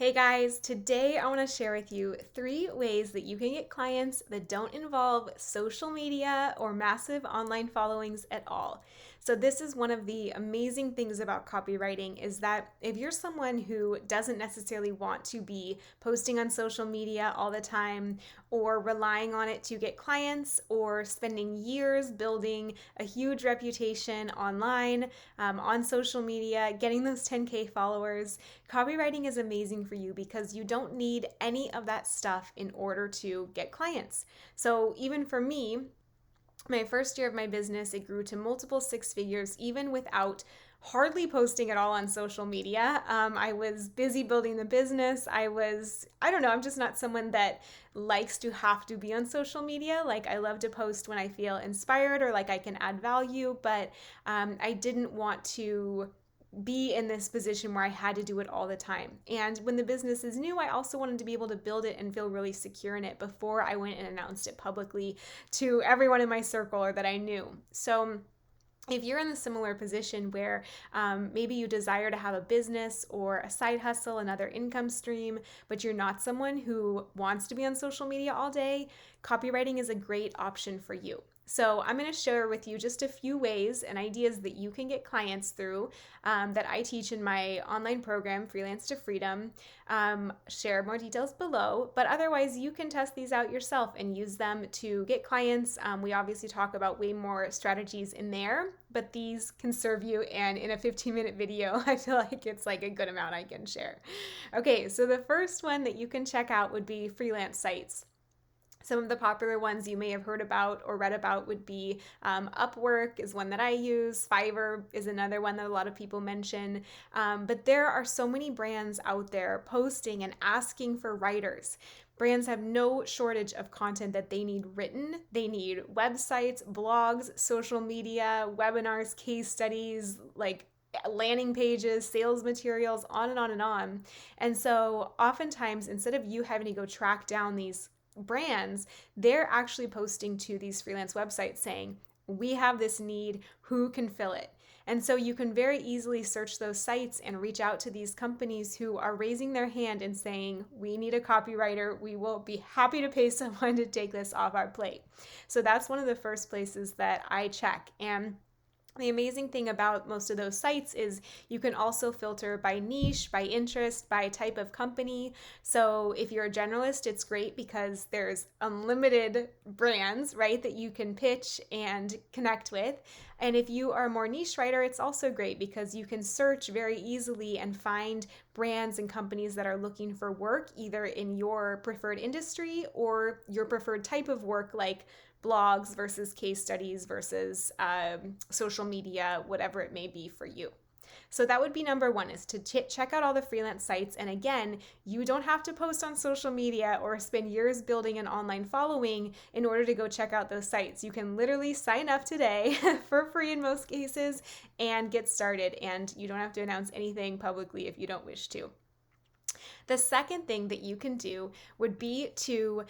Hey guys, today I want to share with you 3 ways that you can get clients that don't involve social media or massive online followings at all. So this is one of the amazing things about copywriting is that if you're someone who doesn't necessarily want to be posting on social media all the time or relying on it to get clients or spending years building a huge reputation online, on social media, getting those 10K followers, copywriting is amazing for you because you don't need any of that stuff in order to get clients. So even for me, my first year of my business, it grew to multiple 6 figures, even without hardly posting at all on social media. I was busy building the business. I don't know, I'm just not someone that likes to have to be on social media. Like, I love to post when I feel inspired or like I can add value, but I didn't want to be in this position where I had to do it all the time. And when the business is new, I also wanted to be able to build it and feel really secure in it before I went and announced it publicly to everyone in my circle or that I knew. So if you're in a similar position where maybe you desire to have a business or a side hustle, another income stream, but you're not someone who wants to be on social media all day, copywriting is a great option for you. So I'm going to share with you just a few ways and ideas that you can get clients through that I teach in my online program, Freelance to Freedom. Share more details below, but otherwise you can test these out yourself and use them to get clients. We obviously talk about way more strategies in there, but these can serve you, and in a 15-minute video, I feel like it's like a good amount I can share. Okay, so the first one that you can check out would be Freelance Sites. Some of the popular ones you may have heard about or read about would be Upwork is one that I use. Fiverr is another one that a lot of people mention. But there are so many brands out there posting and asking for writers. Brands have no shortage of content that they need written. They need websites, blogs, social media, webinars, case studies, like landing pages, sales materials, on and on and on. And so oftentimes, instead of you having to go track down these brands, they're actually posting to these freelance websites saying, we have this need, who can fill it? And so you can very easily search those sites and reach out to these companies who are raising their hand and saying, we need a copywriter. We will be happy to pay someone to take this off our plate. So that's one of the first places that I check. And the amazing thing about most of those sites is you can also filter by niche, by interest, by type of company. So if you're a generalist, it's great because there's unlimited brands, right, that you can pitch and connect with. And if you are a more niche writer, it's also great because you can search very easily and find brands and companies that are looking for work either in your preferred industry or your preferred type of work, like blogs versus case studies versus social media, whatever it may be for you. So that would be number one, is to check out all the freelance sites. And again, you don't have to post on social media or spend years building an online following in order to go check out those sites. You can literally sign up today for free in most cases and get started. And you don't have to announce anything publicly if you don't wish to. The second thing that you can do would be to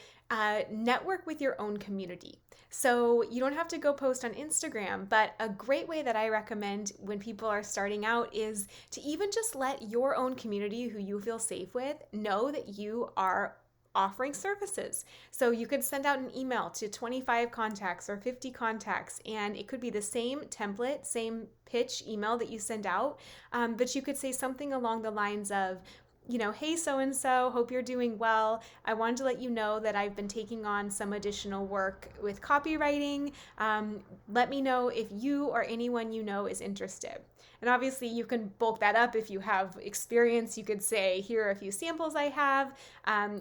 network with your own community. So you don't have to go post on Instagram, but a great way that I recommend when people are starting out is to even just let your own community who you feel safe with know that you are offering services. So you could send out an email to 25 contacts or 50 contacts, and it could be the same template, same pitch email that you send out, but you could say something along the lines of, hey, so-and-so, hope you're doing well. I wanted to let you know that I've been taking on some additional work with copywriting. Let me know if you or anyone you know is interested. And obviously you can bulk that up if you have experience. You could say, here are a few samples I have.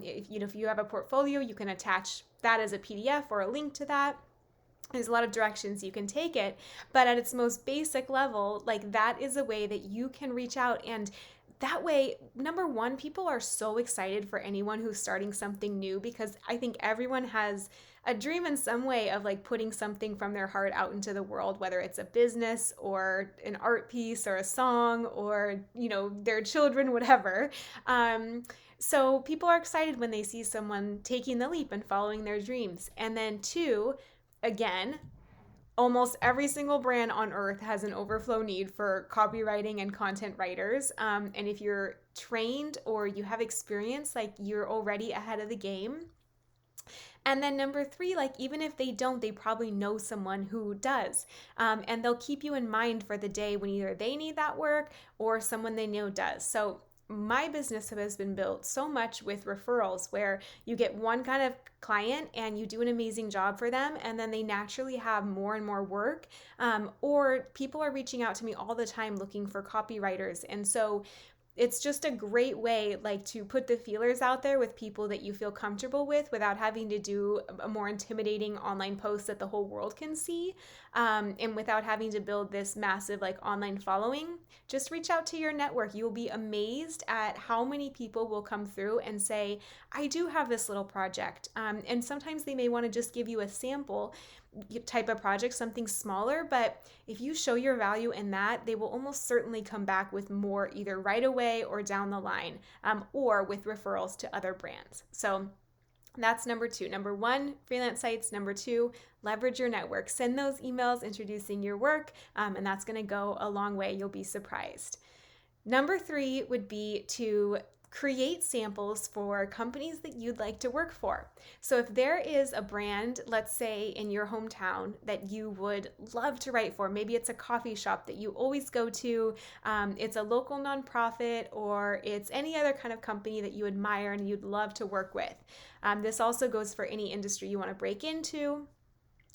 If you have a portfolio, you can attach that as a PDF or a link to that. There's a lot of directions you can take it, but at its most basic level, like, that is a way that you can reach out. And that way, number one, people are so excited for anyone who's starting something new, because I think everyone has a dream in some way of like putting something from their heart out into the world, whether it's a business or an art piece or a song or, their children, whatever. So people are excited when they see someone taking the leap and following their dreams. And then two, again, almost every single brand on earth has an overflow need for copywriting and content writers. And if you're trained or you have experience, like you're already ahead of the game. And then number three, like even if they don't, they probably know someone who does. And they'll keep you in mind for the day when either they need that work or someone they know does. So my business has been built so much with referrals where you get one kind of client and you do an amazing job for them, and then they naturally have more and more work. Or people are reaching out to me all the time looking for copywriters. And so it's just a great way like to put the feelers out there with people that you feel comfortable with without having to do a more intimidating online post that the whole world can see, and without having to build this massive like online following. Just reach out to your network. You'll be amazed at how many people will come through and say, I do have this little project, and sometimes they may want to just give you a sample type of project, something smaller, but if you show your value in that, they will almost certainly come back with more either right away or down the line, or with referrals to other brands. So that's number two. Number one, freelance sites. Number two, leverage your network. Send those emails introducing your work, and that's going to go a long way. You'll be surprised. Number three would be to create samples for companies that you'd like to work for. So if there is a brand, let's say in your hometown, that you would love to write for, maybe it's a coffee shop that you always go to, it's a local nonprofit, or it's any other kind of company that you admire and you'd love to work with. This also goes for any industry you want to break into.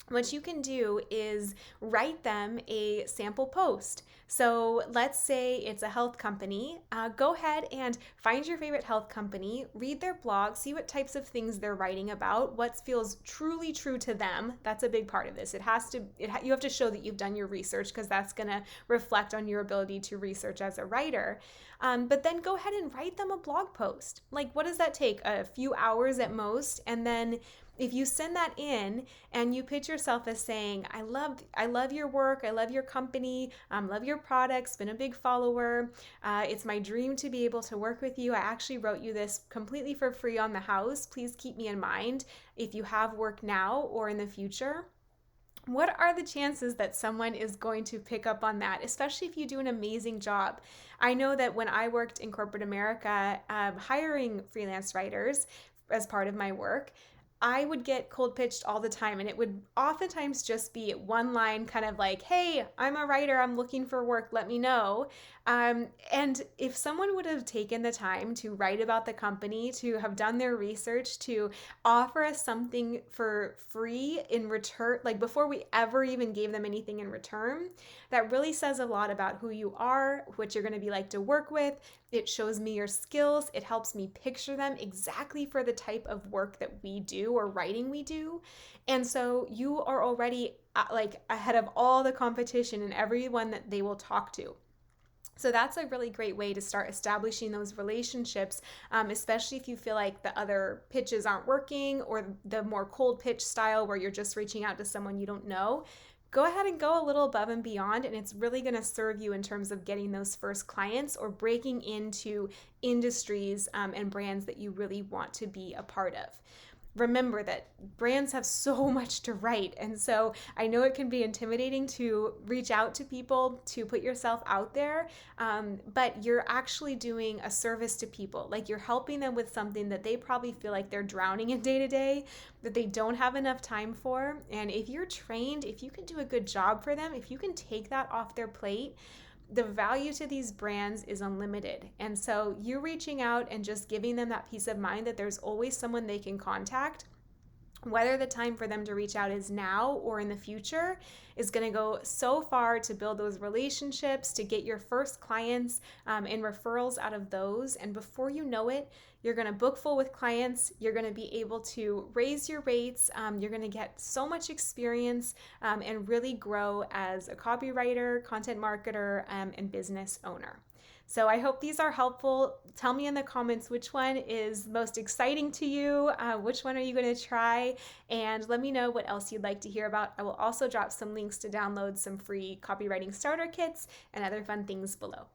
What you can do is write them a sample post. So let's say it's a health company. Go ahead and find your favorite health company, read their blog, see what types of things they're writing about, what feels truly true to them. That's a big part of this. You have to show that you've done your research, because that's going to reflect on your ability to research as a writer. But then go ahead and write them a blog post. Like, what does that take? A few hours at most. And then if you send that in and you pitch yourself as saying, I love your work, I love your company, love your products, been a big follower, it's my dream to be able to work with you. I actually wrote you this completely for free on the house. Please keep me in mind if you have work now or in the future. What are the chances that someone is going to pick up on that, especially if you do an amazing job? I know that when I worked in corporate America, hiring freelance writers as part of my work, I would get cold pitched all the time, and it would oftentimes just be one line, kind of like, hey, I'm a writer, I'm looking for work, let me know. And if someone would have taken the time to write about the company, to have done their research, to offer us something for free in return, like before we ever even gave them anything in return, that really says a lot about who you are, what you're going to be like to work with. It shows me your skills. It helps me picture them exactly for the type of work that we do or writing we do. And so you are already like ahead of all the competition and everyone that they will talk to. So that's a really great way to start establishing those relationships, especially if you feel like the other pitches aren't working, or the more cold pitch style where you're just reaching out to someone you don't know. Go ahead and go a little above and beyond, and it's really going to serve you in terms of getting those first clients or breaking into industries and brands that you really want to be a part of. Remember that brands have so much to write, and so I know it can be intimidating to reach out to people, to put yourself out there, but you're actually doing a service to people. Like, you're helping them with something that they probably feel like they're drowning in day to day, that they don't have enough time for. And if you're trained, if you can do a good job for them, if you can take that off their plate, the value to these brands is unlimited. And so you reaching out and just giving them that peace of mind that there's always someone they can contact, whether the time for them to reach out is now or in the future, is going to go so far to build those relationships, to get your first clients and referrals out of those. And before you know it, you're going to book full with clients. You're going to be able to raise your rates. You're going to get so much experience and really grow as a copywriter, content marketer, and business owner. So I hope these are helpful. Tell me in the comments which one is most exciting to you, which one are you going to try, and let me know what else you'd like to hear about. I will also drop some links to download some free copywriting starter kits and other fun things below.